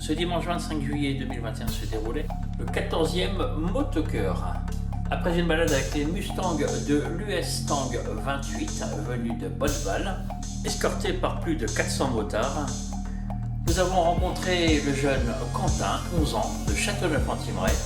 Ce dimanche 25 juillet 2021 se déroulait le 14e Motocœur. Après une balade avec les Mustangs de l'US Tang 28 venus de Bonneval, escortés par plus de 400 motards, nous avons rencontré le jeune Quentin, 11 ans, de Châteauneuf-en-Thymerais,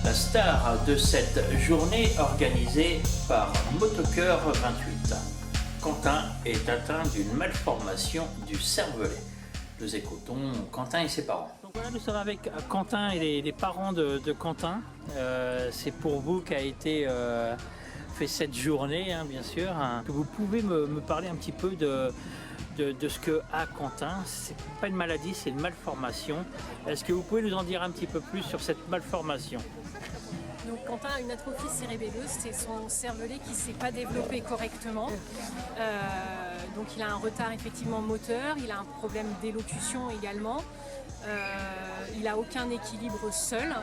la star de cette journée organisée par Motocœur 28. Quentin est atteint d'une malformation du cervelet. Nous écoutons Quentin et ses parents. Donc voilà, nous sommes avec Quentin et les parents de Quentin. C'est pour vous qu'a été fait cette journée, bien sûr. Vous pouvez me parler un petit peu de ce que a Quentin. C'est pas une maladie, c'est une malformation. Est-ce que vous pouvez nous en dire un petit peu plus sur cette malformation? Donc Quentin a une atrophie cérébelleuse, c'est son cervelet qui ne s'est pas développé correctement. Donc il a un retard effectivement moteur, il a un problème d'élocution également. Il n'a aucun équilibre seul,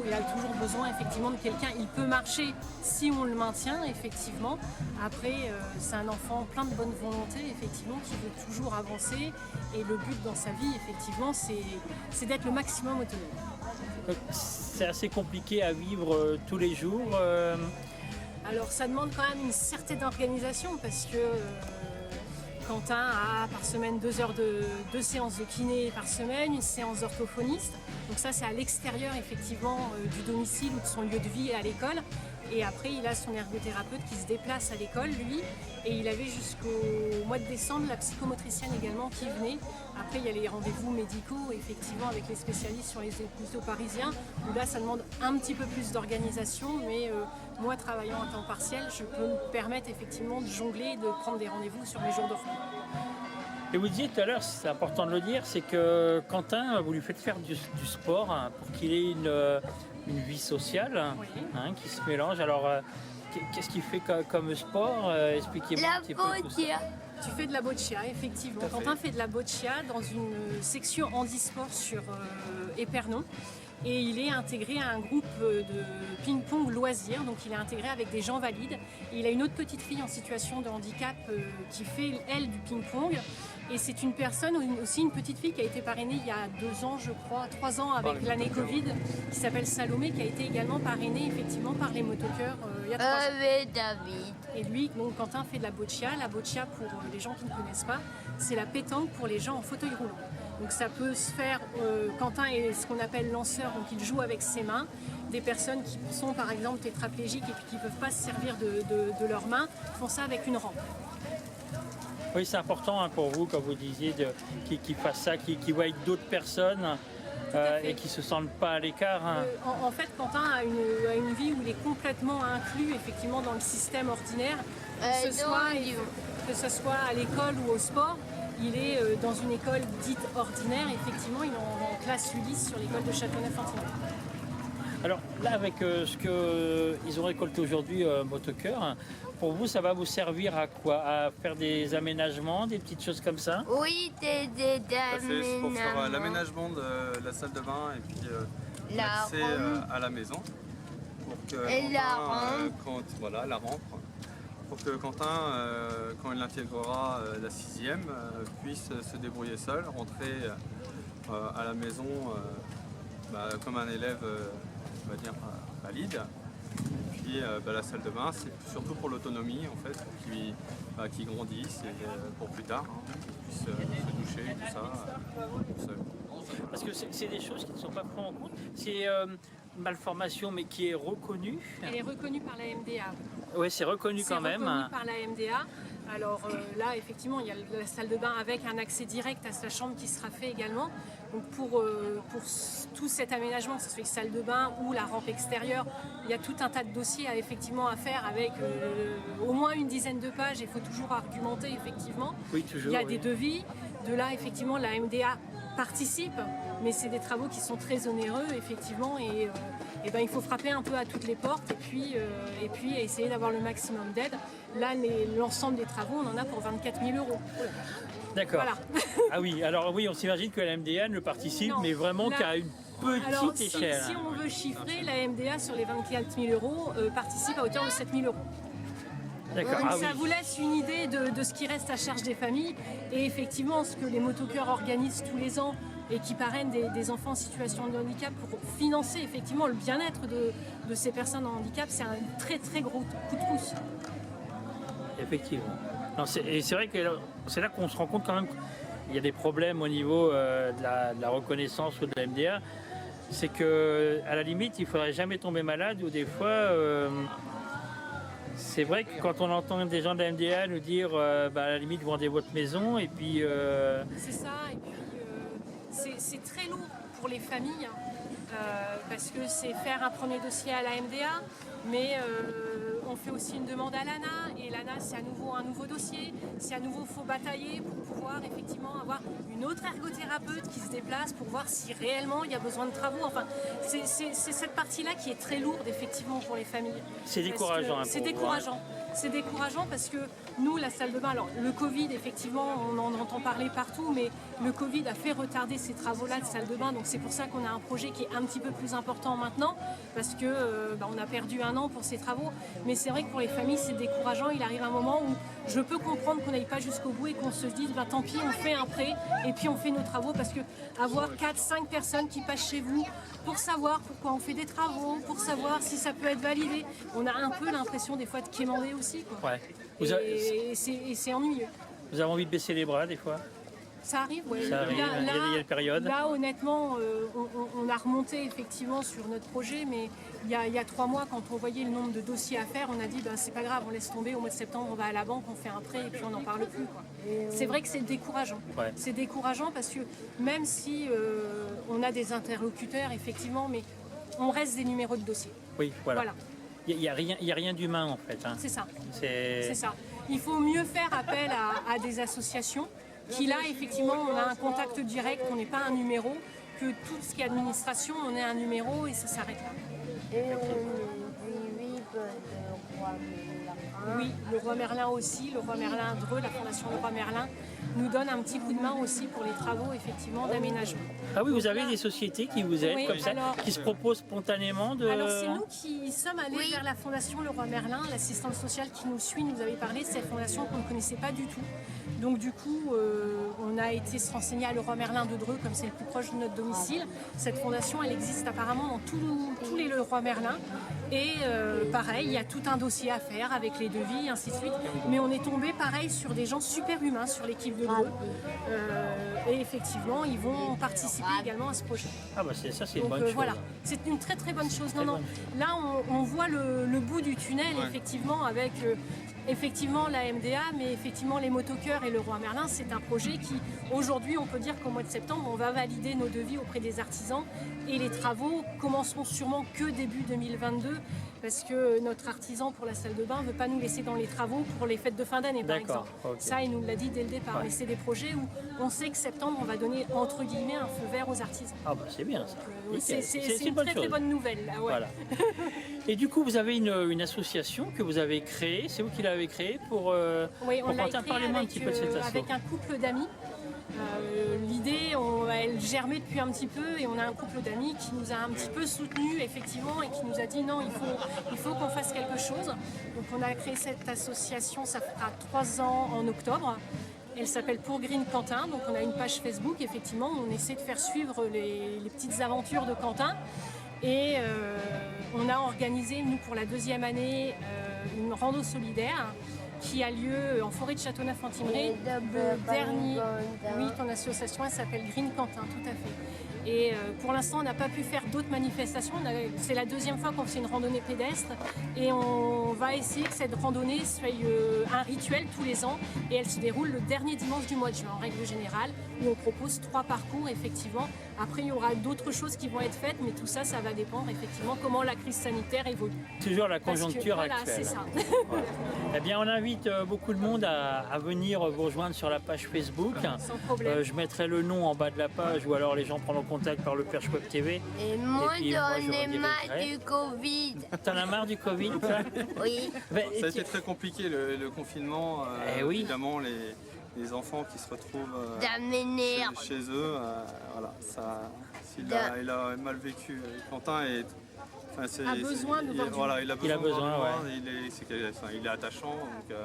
il a toujours besoin effectivement de quelqu'un. Il peut marcher si on le maintient effectivement. Après c'est un enfant plein de bonne volonté effectivement qui veut toujours avancer et le but dans sa vie effectivement c'est d'être le maximum autonome. C'est assez compliqué à vivre tous les jours. Alors ça demande quand même une certaine organisation parce que Quentin a par semaine 2 séances de kiné par semaine, une séance d'orthophoniste. Donc ça c'est à l'extérieur effectivement du domicile ou de son lieu de vie à l'école. Et après il a son ergothérapeute qui se déplace à l'école lui. Et il avait jusqu'au mois de décembre la psychomotricienne également qui venait. Après il y a les rendez-vous médicaux effectivement avec les spécialistes sur les hôpitaux parisiens. Où là ça demande un petit peu plus d'organisation. Mais moi travaillant à temps partiel, je peux me permettre effectivement de jongler et de prendre des rendez-vous sur les jours de repos. Et vous disiez tout à l'heure, c'est important de le dire, c'est que Quentin, vous lui faites faire du sport pour qu'il ait une vie sociale Oui. Qui se mélange. Alors, qu'est-ce qu'il fait comme sport? Expliquez-moi un petit peu tout ça. Tu fais de la boccia, effectivement. Quentin fait de la boccia dans une section handisport sur Épernon. Et il est intégré à un groupe de ping-pong loisirs, donc il est intégré avec des gens valides. Et il a une autre petite fille en situation de handicap qui fait, elle, du ping-pong. Et c'est une personne, aussi une petite fille qui a été parrainée il y a 2 ans, je crois, 3 ans avec l'année Covid, qui s'appelle Salomé, qui a été également parrainée effectivement par les motocœurs il y a 3 ans. David. Et lui, donc Quentin fait de la boccia. La boccia, pour les gens qui ne connaissent pas, c'est la pétanque pour les gens en fauteuil roulant. Donc ça peut se faire, Quentin est ce qu'on appelle lanceur, donc il joue avec ses mains. Des personnes qui sont par exemple tétraplégiques et puis qui ne peuvent pas se servir de leurs mains font ça avec une rampe. Oui, c'est important pour vous, comme vous disiez, qu'il fasse ça, qu'il voie d'autres personnes et qu'ils ne se sentent pas à l'écart. En fait, Quentin a une vie où il est complètement inclus effectivement dans le système ordinaire, que ce soit à l'école ou au sport. Il est dans une école dite ordinaire, effectivement, il est en classe Ulysse sur l'école de Châteauneuf-en-Thymerais. Alors là, avec ce qu'ils ont récolté aujourd'hui, Motocœur, pour vous, ça va vous servir à quoi? À faire des aménagements, des petites choses comme ça? Oui, des C'est pour faire l'aménagement de la salle de bain et puis l'accès à la maison. Pour que Et la rampe. La rampe. Pour que Quentin, quand il intégrera la 6e, puisse se débrouiller seul, rentrer à la maison comme un élève on va dire, valide. Et puis la salle de bain, c'est surtout pour l'autonomie en fait, pour qu'il grandisse et pour plus tard, qu'il puisse se doucher, tout ça, tout seul. Parce que c'est des choses qui ne sont pas prises en compte. C'est une malformation, mais qui est reconnue. Elle est reconnue par la MDA. Oui, c'est reconnu quand même. C'est reconnu par la MDA. Alors là, effectivement, il y a la salle de bain avec un accès direct à sa chambre qui sera fait également. Donc pour tout cet aménagement, que ce soit une salle de bain ou la rampe extérieure, il y a tout un tas de dossiers à faire avec au moins une dizaine de pages. Il faut toujours argumenter, effectivement. Oui, toujours. Il y a des devis. De là, effectivement, la MDA participe, mais c'est des travaux qui sont très onéreux, effectivement, et il faut frapper un peu à toutes les portes et puis essayer d'avoir le maximum d'aide. Là, l'ensemble des travaux, on en a pour 24 000 €. D'accord. Voilà. Ah oui, alors oui, on s'imagine que la MDA ne participe, Non, mais vraiment qu'à une petite échelle. Si on veut chiffrer, la MDA sur les 24 000 € participe à hauteur de 7 000 €. D'accord. Donc Ah ça oui. vous laisse une idée de ce qui reste à charge des familles. Et effectivement, ce que les motocœurs organisent tous les ans et qui parrainent des enfants en situation de handicap pour financer effectivement le bien-être de ces personnes en handicap. C'est un très très gros coup de pouce. Effectivement. Non, et c'est vrai que c'est là qu'on se rend compte quand même qu'il y a des problèmes au niveau de la reconnaissance ou de la MDA. C'est que à la limite, il ne faudrait jamais tomber malade ou des fois, c'est vrai que quand on entend des gens de la MDA nous dire à la limite, vendez votre maison et puis... C'est ça, et puis c'est très lourd pour les familles parce que c'est faire un premier dossier à la MDA, mais on fait aussi une demande à l'ANA et l'ANA c'est à nouveau un nouveau dossier, c'est à nouveau faut batailler pour pouvoir effectivement avoir une autre ergothérapeute qui se déplace pour voir si réellement il y a besoin de travaux. Enfin, c'est cette partie-là qui est très lourde effectivement pour les familles. C'est décourageant. C'est décourageant. C'est décourageant parce que nous, la salle de bain, alors le Covid, effectivement, on en entend parler partout, mais le Covid a fait retarder ces travaux-là de salle de bain, donc c'est pour ça qu'on a un projet qui est un petit peu plus important maintenant, parce que on a perdu 1 an pour ces travaux, mais c'est vrai que pour les familles, c'est décourageant. Il arrive un moment où je peux comprendre qu'on n'aille pas jusqu'au bout et qu'on se dise, tant pis, on fait un prêt et puis on fait nos travaux, parce que avoir 4-5 personnes qui passent chez vous pour savoir pourquoi on fait des travaux, pour savoir si ça peut être validé, on a un peu l'impression des fois de quémander aussi, quoi. Ouais. Et c'est ennuyeux. Vous avez envie de baisser les bras des fois? Ça arrive, oui. Ça arrive, il y a des périodes. Là, honnêtement, on a remonté effectivement sur notre projet, mais il y a 3 mois, quand on voyait le nombre de dossiers à faire, on a dit c'est pas grave, on laisse tomber, au mois de septembre, on va à la banque, on fait un prêt et puis on n'en parle plus, quoi. C'est vrai que c'est décourageant. Ouais. C'est décourageant parce que même si on a des interlocuteurs, effectivement, mais on reste des numéros de dossier. Oui, voilà. Il n'y a rien d'humain en fait. Hein. C'est ça. C'est ça. Il faut mieux faire appel à des associations qui là, effectivement, on a un contact direct, on n'est pas un numéro, que tout ce qui est administration, on est un numéro et ça s'arrête là. Et on vit de roi Merlin. Oui, le roi Merlin aussi, le roi Merlin Dreux, la fondation Le Roi Merlin, nous donne un petit coup de main aussi pour les travaux effectivement d'aménagement. Ah oui, vous avez des sociétés qui vous aident comme ça, qui se proposent spontanément de... Alors c'est nous qui sommes allés vers la fondation Le Roi Merlin, l'assistante sociale qui nous suit nous avait parlé de cette fondation qu'on ne connaissait pas du tout. Donc du coup, on a été se renseigner à Le Roi Merlin de Dreux, comme c'est le plus proche de notre domicile. Cette fondation, elle existe apparemment dans tous les Le Roi Merlin. Et pareil, il y a tout un dossier à faire avec les devis, ainsi de suite. Mais on est tombé pareil sur des gens super humains sur l'équipe de Dreux. Et effectivement, ils vont participer également à ce projet. Ah bah c'est une bonne chose. Voilà, c'est une très très bonne chose. Non, là on voit le bout du tunnel, effectivement, avec effectivement la MDA, mais effectivement les motocoeurs et le Roi Merlin, c'est un projet qui, aujourd'hui, on peut dire qu'au mois de septembre, on va valider nos devis auprès des artisans et les travaux commenceront sûrement que début 2022 parce que notre artisan pour la salle de bain ne veut pas nous laisser dans les travaux pour les fêtes de fin d'année, par exemple. Okay. Ça, il nous l'a dit dès le départ. Mais c'est des projets où on sait que septembre, on va donner, entre guillemets, un feu vert aux artisans. Ah bah c'est bien ça. C'est une très bonne nouvelle. Là, ouais. Voilà. Et du coup, vous avez une association que vous avez créée, c'est vous qui l'avez créée pour oui, on l'a créée parlez-moi un petit peu de cette association. Avec un couple d'amis. L'idée, elle germait depuis un petit peu et on a un couple d'amis qui nous a un petit peu soutenus effectivement et qui nous a dit non, il faut qu'on fasse quelque chose. Donc on a créé cette association, ça fera 3 ans en octobre. Elle s'appelle Pour Green Quentin, donc on a une page Facebook effectivement où on essaie de faire suivre les petites aventures de Quentin. Et on a organisé, nous pour la 2e année, une rando solidaire qui a lieu en forêt de Châteauneuf-en-Thymerais. Oui, ton association, elle s'appelle Green Quentin, tout à fait. Et pour l'instant, on n'a pas pu faire d'autres manifestations. C'est la 2e fois qu'on fait une randonnée pédestre. Et on va essayer que cette randonnée soit un rituel tous les ans. Et elle se déroule le dernier dimanche du mois de juin, en règle générale, où on propose 3 parcours, effectivement. Après, il y aura d'autres choses qui vont être faites, mais tout ça, ça va dépendre, effectivement, comment la crise sanitaire évolue. Toujours la conjoncture actuelle. Voilà, c'est ça. Voilà. Eh bien, on invite beaucoup de monde à venir vous rejoindre sur la page Facebook. Sans problème. Je mettrai le nom en bas de la page, ou alors les gens prendront contact par le Perche Web TV. Et moi, j'en ai marre du Covid. T'en as marre du Covid, toi? Oui. Ça a été très compliqué le confinement. Oui. Évidemment, les enfants qui se retrouvent chez eux, voilà, ça, il a mal vécu. Quentin a besoin de voir du monde. Voilà, il a besoin, ouais. Il est attachant. Donc,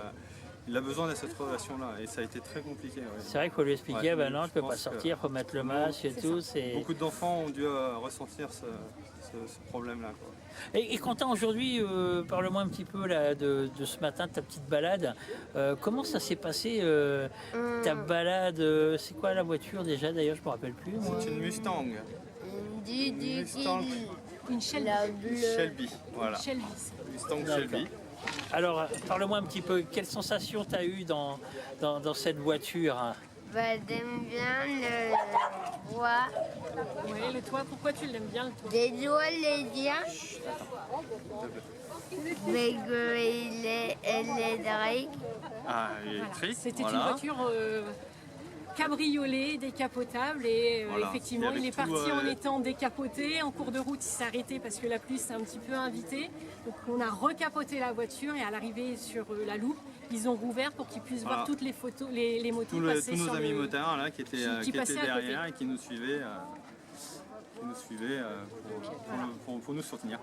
il a besoin de cette relation-là et ça a été très compliqué. Ouais. C'est vrai qu'il faut lui expliquer, Ouais, non, tu je peux pas pense sortir, il faut mettre le masque et tout. Beaucoup d'enfants ont dû ressentir ce problème-là. Et Quentin, aujourd'hui, parle-moi un petit peu là, de ce matin, de ta petite balade. Comment ça s'est passé, ta balade c'est quoi la voiture déjà, d'ailleurs, je ne me rappelle plus. Moi. C'est une Mustang. Mustang Une Shelby. La bleue. Shelby. Voilà. Shelby. Mustang D'accord. Shelby. Alors, parle-moi un petit peu, quelles sensations tu as eues dans cette voiture? Bah, j'aime bien le bois. Ouais, le toit, pourquoi tu l'aimes bien le toit? Des doigts les bien. Mais qu'il est électrique. Ah, Voilà. électrique. C'était voilà. une voiture cabriolet, décapotable et Voilà. effectivement Et avec il est tout, parti en étant décapoté. En cours de route il s'est arrêté parce que la pluie s'est un petit peu invitée. Donc on a recapoté la voiture et à l'arrivée sur la loupe, ils ont rouvert pour qu'ils puissent voir toutes les photos, les motos passer Tous nos sur amis le... motards là, qui étaient passaient à derrière côté. et qui nous suivaient, pour nous soutenir.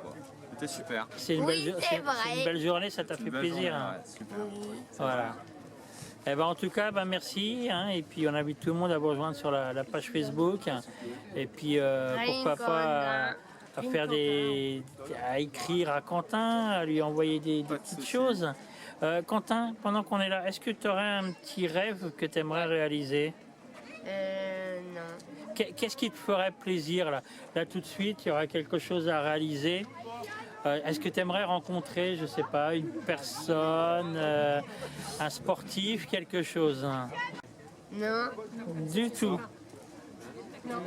C'était super. C'est une, Oui, c'est vrai. c'est une belle journée, ça t'a fait Une belle plaisir. journée, Hein. ouais, super. Voilà. Eh ben, en tout cas, merci. Hein, et puis on invite tout le monde à vous rejoindre sur la page Facebook. Et puis pourquoi pas à faire à écrire à Quentin, à lui envoyer des Pas de petites souci. choses. Quentin, pendant qu'on est là, est-ce que tu aurais un petit rêve que tu aimerais réaliser? Non. Qu'est-ce qui te ferait plaisir là tout de suite, il y aura quelque chose à réaliser. Est-ce que tu aimerais rencontrer, je sais pas, une personne, un sportif, quelque chose? Non. Du tout.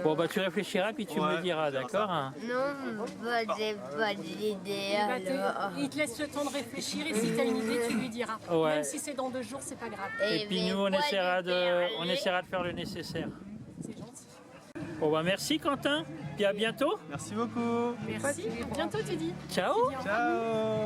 Bon bah tu réfléchiras puis tu me Ouais, le diras, on verra d'accord? Non, bah, j'ai pas d'idée Il, va te- alors. il te laisse le temps de réfléchir et si tu as une idée tu lui diras. Ouais. Même si c'est dans 2 jours c'est pas grave. Et puis nous on essaiera de faire le nécessaire. C'est gentil. Bon bah merci Quentin, puis à bientôt. Merci beaucoup. Merci. À bientôt tu dis. Ciao. Ciao.